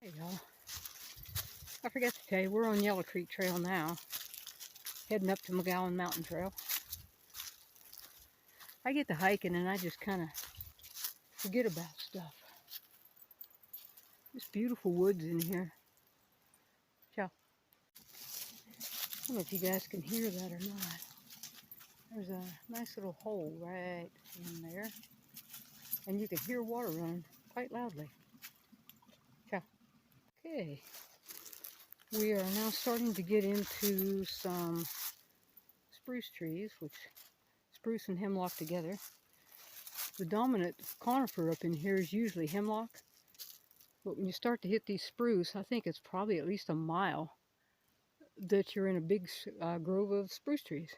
Hey y'all, I forgot to tell you, we're on Yellow Creek Trail now, heading up to McGowan Mountain Trail. I get to hiking and I just kind of forget about stuff. There's beautiful woods in here. Ciao. I don't know if you guys can hear that or not. There's a nice little hole right in there, and you can hear water running quite loudly. Ciao. Okay, we are now starting to get into some spruce trees, which spruce and hemlock together. The dominant conifer up in here is usually hemlock, but when you start to hit these spruce, I think it's probably at least a mile that you're in a big grove of spruce trees.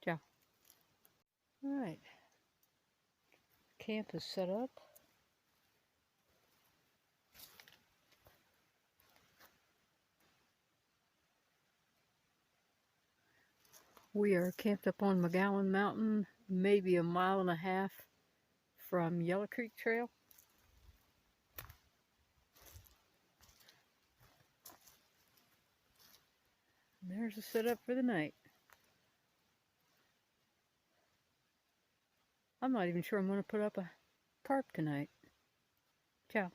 Ciao. All right, camp is set up. We are camped up on McGowan Mountain, maybe a mile and a half from Yellow Creek Trail. And there's the setup for the night. I'm not even sure I'm going to put up a tarp tonight. Ciao.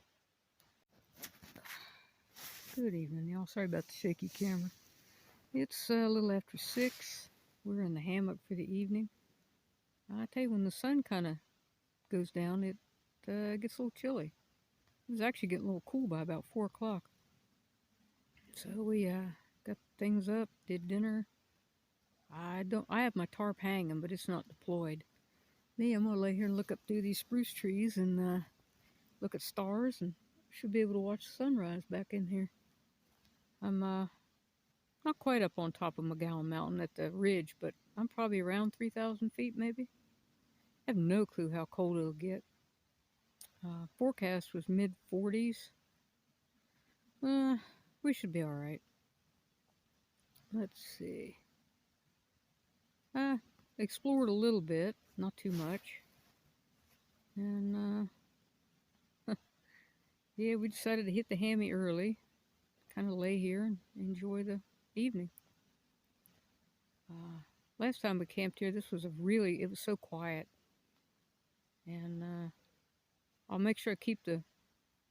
Good evening, y'all. Sorry about the shaky camera. It's a little after 6. We're in the hammock for the evening. I tell you, when the sun kind of goes down, it gets a little chilly. It was actually getting a little cool by about 4 o'clock. So we got things up, did dinner. I have my tarp hanging, but it's not deployed. Me, I'm gonna lay here and look up through these spruce trees and look at stars, and should be able to watch the sunrise back in here. I'm not quite up on top of McGowan Mountain at the ridge, but I'm probably around 3,000 feet maybe. I have no clue how cold it'll get. Forecast was mid-40s. We should be alright. Let's see. Explored a little bit, not too much. And yeah, we decided to hit the hammy early. Kind of lay here and enjoy the evening. Last time we camped here, it was so quiet. And I'll make sure I keep the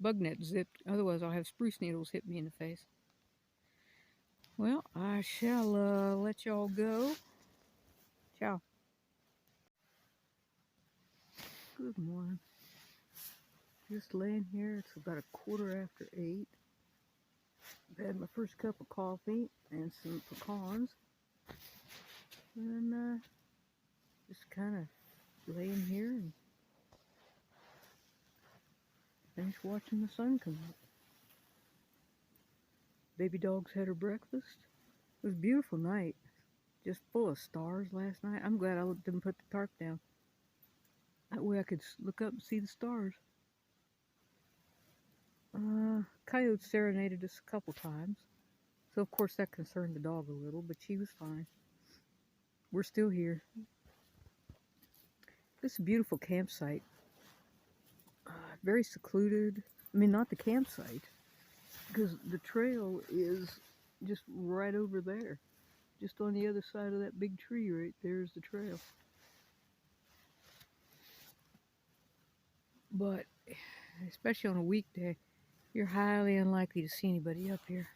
bug net zipped, otherwise I'll have spruce needles hit me in the face. Well, I shall let y'all go. Ciao. Good morning. Just laying here. It's about 8:15. I've had my first cup of coffee and some pecans. And just kind of laying here and finish watching the sun come up. Baby dog's had her breakfast. It was a beautiful night. Just full of stars last night. I'm glad I didn't put the tarp down. That way I could look up and see the stars. Coyote serenaded us a couple times. So of course that concerned the dog a little, but she was fine. We're still here. This is a beautiful campsite. Very secluded. I mean, not the campsite, because the trail is just right over there. Just on the other side of that big tree right there is the trail. But especially on a weekday, you're highly unlikely to see anybody up here.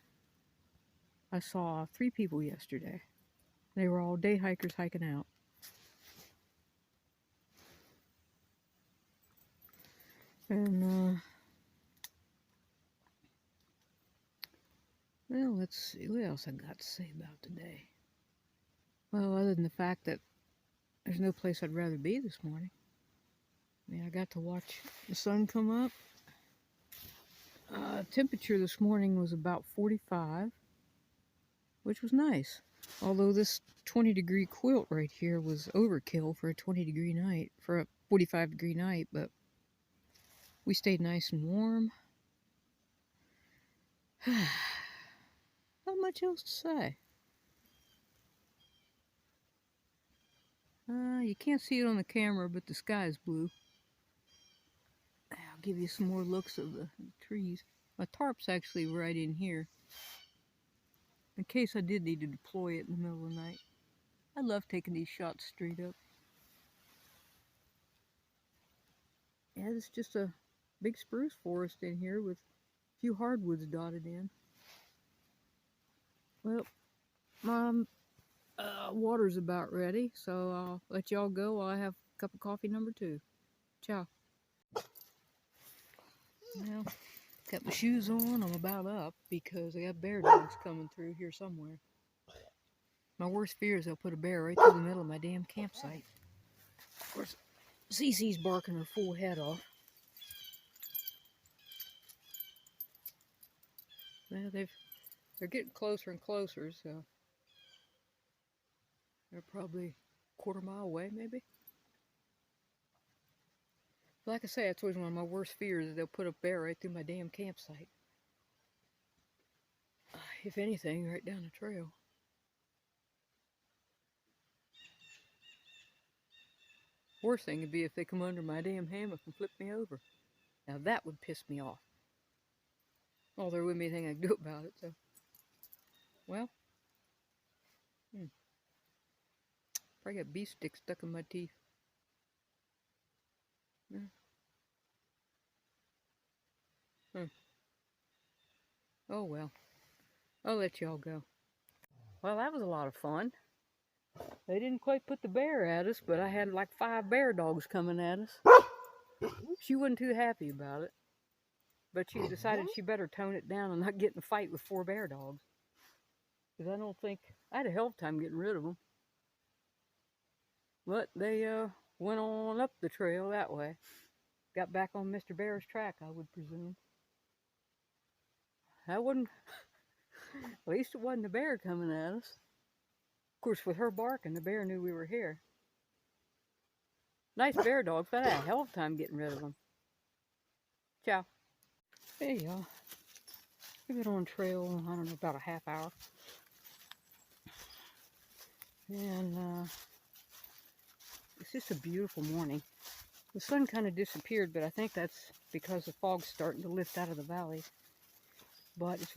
I saw 3 people yesterday. They were all day hikers hiking out. And well, let's see what else I got to say about today. Well, other than the fact that there's no place I'd rather be this morning. I mean, I got to watch the sun come up. Temperature this morning was about 45, which was nice. Although this 20-degree quilt right here was overkill for a 20-degree night, for a 45-degree night, but we stayed nice and warm. Not much else to say. You can't see it on the camera, but the sky is blue. I'll give you some more looks of the trees. My tarp's actually right in here, in case I did need to deploy it in the middle of the night. I love taking these shots straight up. Yeah, it's just a big spruce forest in here with a few hardwoods dotted in. Well, my water's about ready, so I'll let y'all go while I have a cup of coffee number 2. Ciao. Well, got my shoes on. I'm about up because I got bear dogs coming through here somewhere. My worst fear is they'll put a bear right through the middle of my damn campsite. Of course, Cece's barking her full head off. Well, they're getting closer and closer, so they're probably a quarter mile away, maybe. Like I say, that's always one of my worst fears is they'll put a bear right through my damn campsite. If anything, right down the trail. Worst thing would be if they come under my damn hammock and flip me over. Now that would piss me off. Well, there wouldn't be anything I could do about it, so. Well. Probably got beef sticks stuck in my teeth. Oh well. I'll let y'all go. Well, that was a lot of fun. They didn't quite put the bear at us, but I had like 5 bear dogs coming at us. She wasn't too happy about it, but she decided she better tone it down and not get in a fight with 4 bear dogs. Because I don't think, I had a hell of a time getting rid of them. But they went on up the trail that way. Got back on Mr. Bear's track, I would presume. That wasn't, at least it wasn't a bear coming at us. Of course, with her barking, the bear knew we were here. Nice bear dogs, but I had a hell of a time getting rid of them. Ciao. There you go. We've been on trail, I don't know, about a half hour. And it's just a beautiful morning. The sun kind of disappeared, but I think that's because the fog's starting to lift out of the valley. But it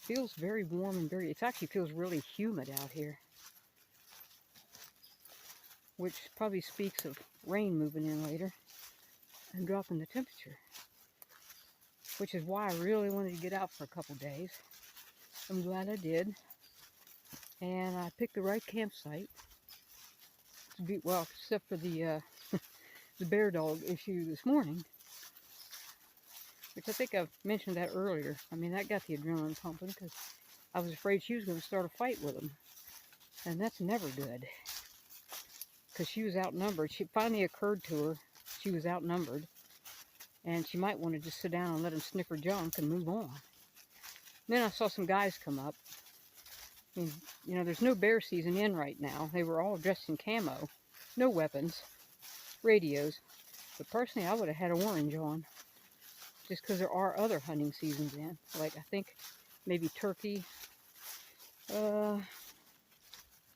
feels very warm and it actually feels really humid out here. Which probably speaks of rain moving in later and dropping the temperature. Which is why I really wanted to get out for a couple days. I'm glad I did. And I picked the right campsite. Well, except for the the bear dog issue this morning. Which I think I've mentioned that earlier. I mean, that got the adrenaline pumping because I was afraid she was going to start a fight with him. And that's never good. Because she was outnumbered. It finally occurred to her she was outnumbered. And she might want to just sit down and let him sniff her junk and move on. Then I saw some guys come up. And, you know, there's no bear season in right now. They were all dressed in camo. No weapons. Radios. But personally, I would have had orange on. Just because there are other hunting seasons in. Like, I think maybe turkey.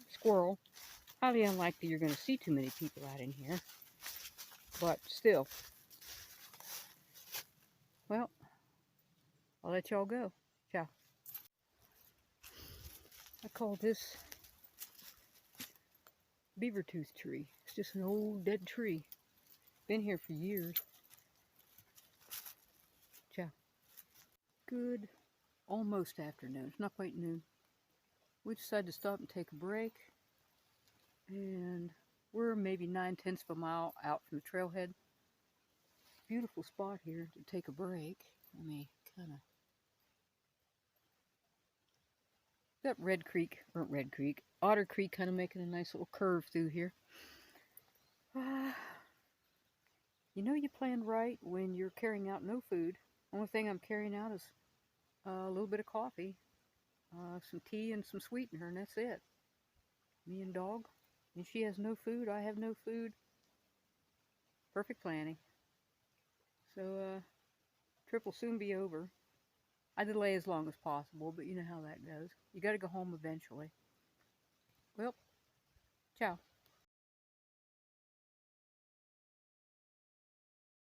Squirrel. Highly unlikely you're going to see too many people out in here. But still. Well, I'll let y'all go. Ciao. I call this beaver tooth tree. It's just an old dead tree. Been here for years. Ciao. Good almost afternoon. It's not quite noon. We decided to stop and take a break. And we're maybe 9/10 of a mile out from the trailhead. Beautiful spot here to take a break. Let me kind of... That Otter Creek kind of making a nice little curve through here. You know you planned right when you're carrying out no food. Only thing I'm carrying out is a little bit of coffee, some tea, and some sweetener, and that's it. Me and dog. And she has no food, I have no food. Perfect planning. So, trip will soon be over. I delay as long as possible, but you know how that goes. You gotta go home eventually. Well, ciao.